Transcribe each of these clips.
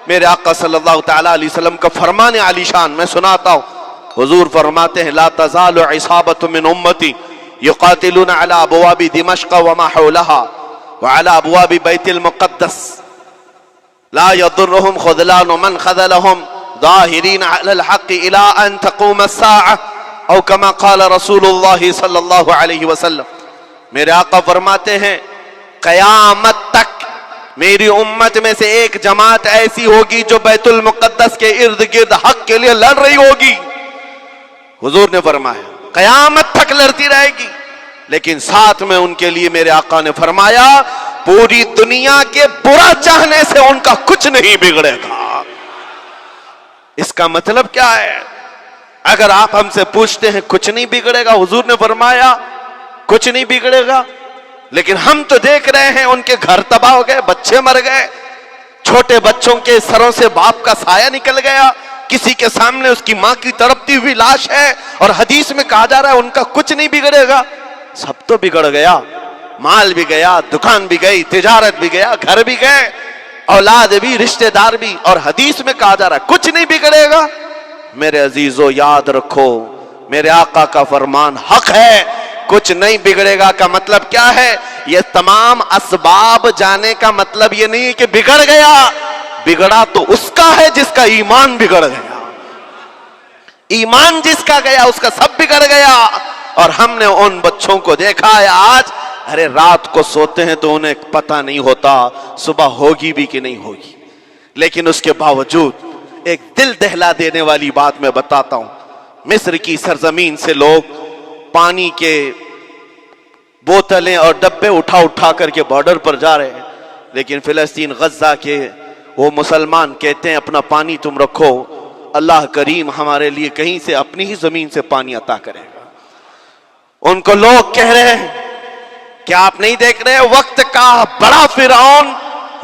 میرے آقا صلی اللہ تعالی علیہ وسلم کا فرمان علی شان میں سناتا ہوں. حضور فرماتے ہیں لا تزال عصابۃ من امتی یقاتلون علی ابواب دمشق وما حولها وعلى ابواب بیت المقدس لا يضرهم خذلان من خذلهم ظاہرین علی الحق الى ان تقوم الساعة او کما قال رسول اللہ صلی اللہ علیہ وسلم. میرے آقا فرماتے ہیں قیامت تک میری امت میں سے ایک جماعت ایسی ہوگی جو بیت المقدس کے ارد گرد حق کے لیے لڑ رہی ہوگی. حضور نے فرمایا قیامت تک لڑتی رہے گی، لیکن ساتھ میں ان کے لیے میرے آقا نے فرمایا پوری دنیا کے برا چاہنے سے ان کا کچھ نہیں بگڑے گا. اس کا مطلب کیا ہے؟ اگر آپ ہم سے پوچھتے ہیں کچھ نہیں بگڑے گا، حضور نے فرمایا کچھ نہیں بگڑے گا، لیکن ہم تو دیکھ رہے ہیں ان کے گھر تباہ ہو گئے، بچے مر گئے، چھوٹے بچوں کے سروں سے باپ کا سایہ نکل گیا، کسی کے سامنے اس کی ماں کی تڑپتی ہوئی لاش ہے، اور حدیث میں کہا جا رہا ہے ان کا کچھ نہیں بگڑے گا. سب تو بگڑ گیا، مال بھی گیا، دکان بھی گئی، تجارت بھی گیا، گھر بھی گئے، اولاد بھی، رشتہ دار بھی، اور حدیث میں کہا جا رہا ہے کچھ نہیں بگڑے گا. میرے عزیزو یاد رکھو میرے آقا کا فرمان حق ہے. کچھ نہیں بگڑے گا کا مطلب کیا ہے؟ یہ تمام اسباب جانے کا مطلب یہ نہیں کہ بگڑ گیا، بگڑا تو اس کا ہے جس کا ایمان بگڑ گیا. ایمان جس کا گیا اس کا سب بگڑ گیا. اور ہم نے ان بچوں کو دیکھا ہے آج، ارے رات کو سوتے ہیں تو انہیں پتہ نہیں ہوتا صبح ہوگی بھی کہ نہیں ہوگی، لیکن اس کے باوجود ایک دل دہلا دینے والی بات میں بتاتا ہوں. مصر کی سرزمین سے لوگ پانی کے بوتلیں اور ڈبے اٹھا اٹھا کر کے بارڈر پر جا رہے ہیں، لیکن فلسطین غزہ کے وہ مسلمان کہتے ہیں اپنا پانی تم رکھو، اللہ کریم ہمارے لیے کہیں سے اپنی ہی زمین سے پانی عطا کرے گا. ان کو لوگ کہہ رہے ہیں کیا آپ نہیں دیکھ رہے وقت کا بڑا فرعون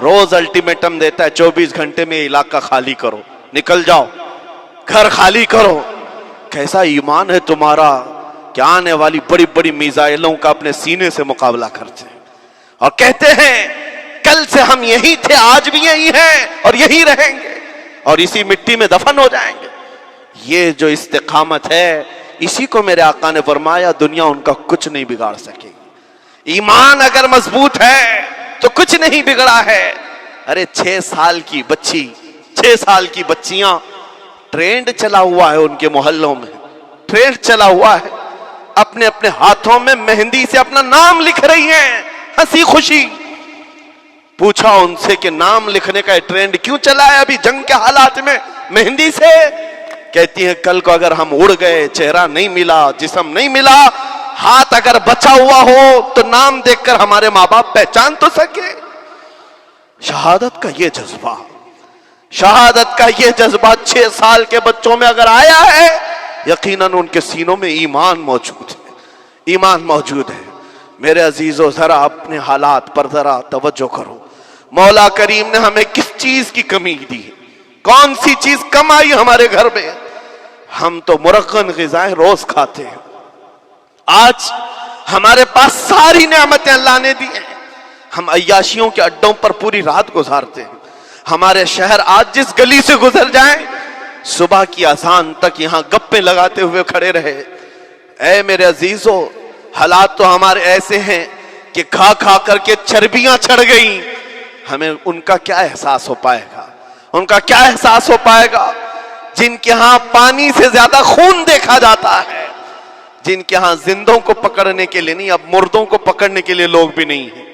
روز الٹیمیٹم دیتا ہے 24 گھنٹے میں علاقہ خالی کرو، نکل جاؤ، گھر خالی کرو. کیسا ایمان ہے تمہارا کہ آنے والی بڑی بڑی میزائلوں کا اپنے سینے سے مقابلہ کرتے ہیں اور کہتے ہیں کل سے ہم یہی تھے، آج بھی یہی ہیں اور یہی رہیں گے اور اسی مٹی میں دفن ہو جائیں گے. یہ جو استقامت ہے اسی کو میرے آقا نے فرمایا دنیا ان کا کچھ نہیں بگاڑ سکے گی. ایمان اگر مضبوط ہے تو کچھ نہیں بگڑا ہے. ارے 6 سال کی بچی، 6 سال کی بچیاں، ٹرینڈ چلا ہوا ہے ان کے محلوں میں، ٹرینڈ چلا ہوا ہے، اپنے اپنے ہاتھوں میں مہندی سے اپنا نام لکھ رہی ہیں ہنسی خوشی. پوچھا ان سے کہ نام لکھنے کا ٹرینڈ کیوں چلا ہے ابھی جنگ کے حالات میں مہندی سے؟ کہتی ہیں کل کو اگر ہم اڑ گئے، چہرہ نہیں ملا، جسم نہیں ملا، ہاتھ اگر بچا ہوا ہو تو نام دیکھ کر ہمارے ماں باپ پہچان تو سکے. شہادت کا یہ جذبہ، شہادت کا یہ جذبہ 6 سال کے بچوں میں اگر آیا ہے یقیناً ان کے سینوں میں ایمان موجود ہے، ایمان موجود ہے. میرے عزیزو ذرا اپنے حالات پر ذرا توجہ کرو. مولا کریم نے ہمیں کس چیز کی کمی دی ہے؟ کون سی چیز کم آئی ہمارے گھر میں؟ ہم تو مرغن غذائیں روز کھاتے ہیں. آج ہمارے پاس ساری نعمتیں اللہ نے دی ہیں، ہم عیاشیوں کے اڈوں پر پوری رات گزارتے ہیں. ہمارے شہر آج جس گلی سے گزر جائیں صبح کی اذان تک یہاں گپے لگاتے ہوئے کھڑے رہے. اے میرے عزیزو حالات تو ہمارے ایسے ہیں کہ کھا کھا کر کے چربیاں چڑھ گئیں. ہمیں ان کا کیا احساس ہو پائے گا؟ ان کا کیا احساس ہو پائے گا جن کے ہاں پانی سے زیادہ خون دیکھا جاتا ہے، جن کے ہاں زندوں کو پکڑنے کے لیے نہیں اب مردوں کو پکڑنے کے لیے لوگ بھی نہیں ہیں.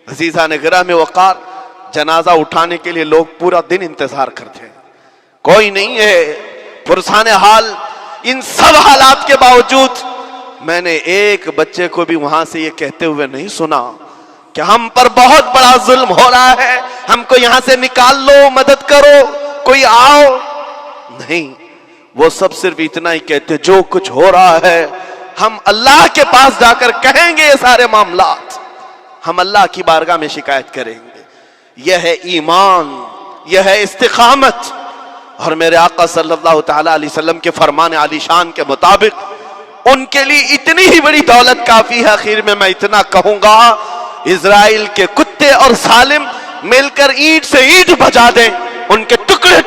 عزیزان گرامی وقار، جنازہ اٹھانے کے لیے لوگ پورا دن انتظار کرتے ہیں، کوئی نہیں ہے. پرسان حال ان سب حالات کے باوجود میں نے ایک بچے کو بھی وہاں سے یہ کہتے ہوئے نہیں سنا کہ ہم پر بہت بڑا ظلم ہو رہا ہے، ہم کو یہاں سے نکال لو، مدد کرو، کوئی آؤ. نہیں، وہ سب صرف اتنا ہی کہتے جو کچھ ہو رہا ہے ہم اللہ کے پاس جا کر کہیں گے، یہ سارے معاملات ہم اللہ کی بارگاہ میں شکایت کریں گے. یہ ہے ایمان، یہ ہے استقامت. اور میرے آقا صلی اللہ تعالی علیہ وسلم کے فرمان علی شان کے مطابق ان کے لیے اتنی ہی بڑی دولت کافی ہے. آخر میں اتنا کہوں گا، اسرائیل کے کتے اور ظالم مل کر اینٹ سے اینٹ بجا دیں، ان کے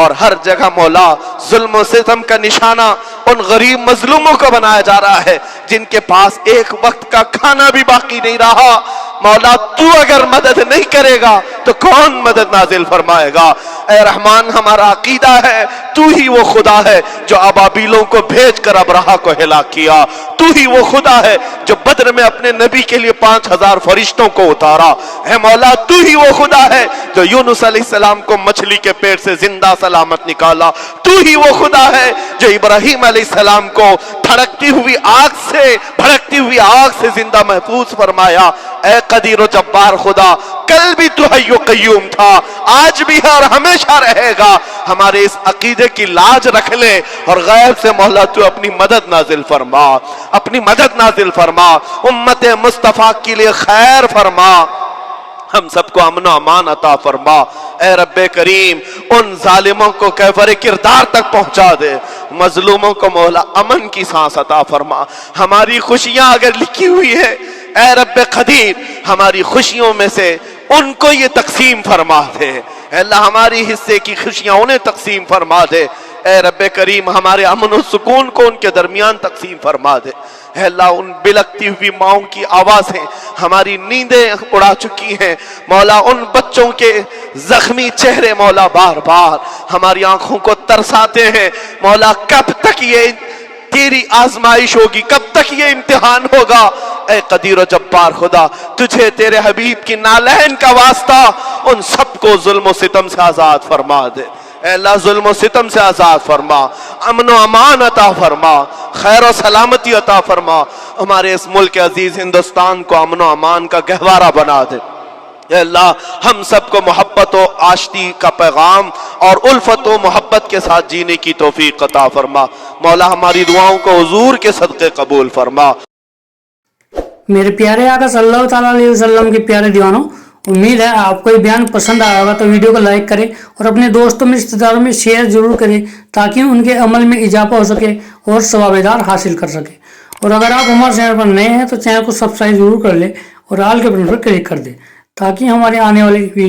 اور ہر جگہ مولا ظلم و ستم کا نشانہ ان غریب مظلوموں کو بنایا جا رہا ہے جن کے پاس ایک وقت کا کھانا بھی باقی نہیں رہا. مولا تو اگر مدد نہیں کرے گا تو کون مدد نازل فرمائے گا؟ اے رحمان ہمارا عقیدہ ہے تو ہی وہ خدا ہے جو ابابیلوں کو بھیج کر ابرہہ کو ہلاک کیا. تو ہی وہ خدا ہے جو بدر میں اپنے نبی کے لیے 5000 فرشتوں کو اتارا. اے مولا تو ہی وہ خدا ہے جو یونس علیہ السلام کو مچھلی کے پیٹ سے زندہ سلامت نکالا. تو ہی وہ خدا ہے جو ابراہیم علیہ السلام کو بھڑکتی ہوئی آگ سے زندہ محفوظ فرمایا. اے قدیر و جبار خدا، کل بھی تو حی و قیوم تھا، آج بھی ہے اور ہمیشہ رہے گا. ہمارے اس عقیدے کی لاج رکھ لے اور غیب سے مولا تو اپنی مدد نازل فرما، اپنی مدد نازل فرما، امت مصطفیٰ کے لیے خیر فرما، ہم سب کو امن و امان عطا فرما. اے رب کریم ان ظالموں کو کیفر کردار تک پہنچا دے، مظلوموں کو مولا امن کی سانس عطا فرما. ہماری خوشیاں اگر لکھی ہوئی ہے اے رب قدیر ہماری خوشیوں میں سے ان کو یہ تقسیم فرما دے. اے اللہ ہماری حصے کی خوشیاں انہیں تقسیم فرما دے. اے رب کریم ہمارے امن و سکون کو ان کے درمیان تقسیم فرما دے. اے اللہ ان بلکتی ہوئی ماؤں کی آوازیں ہماری نیندیں اڑا چکی ہیں مولا. ان بچوں کے زخمی چہرے مولا بار بار ہماری آنکھوں کو ترساتے ہیں مولا. کب تک یہ تیری آزمائش ہوگی، کب تک یہ امتحان ہوگا؟ اے قدیر و جبار خدا تجھے تیرے حبیب کی نالین کا واسطہ ان سب کو ظلم و ستم سے آزاد فرما دے. اے اللہ ظلم و ستم سے آزاد فرما، امن و امان عطا فرما، خیر و سلامتی عطا فرما. ہمارے اس ملک عزیز ہندوستان کو امن و امان کا گہوارہ بنا دے. اے اللہ ہم سب کو محبت و آشتی کا پیغام اور الفت و محبت کے ساتھ جینے کی توفیق عطا فرما. مولا ہماری دعاؤں کو حضور کے صدقے قبول فرما. میرے پیارے آقا صلی اللہ تعالیٰ علیہ وسلم کے پیارے دیوانوں، امید ہے آپ کو یہ بیان پسند آیا ہوگا تو ویڈیو کو لائک کریں اور اپنے دوستوں میں رشتہ داروں میں شیئر ضرور کریں تاکہ ان کے عمل میں اضافہ ہو سکے اور ثواب دار حاصل کر سکے. اور اگر آپ ہمارے چینل پر نئے ہیں تو چینل کو سبسکرائب ضرور کر لیں اور آل کے بٹن پر کلک کر دیں تاکہ ہمارے آنے والی ویڈیو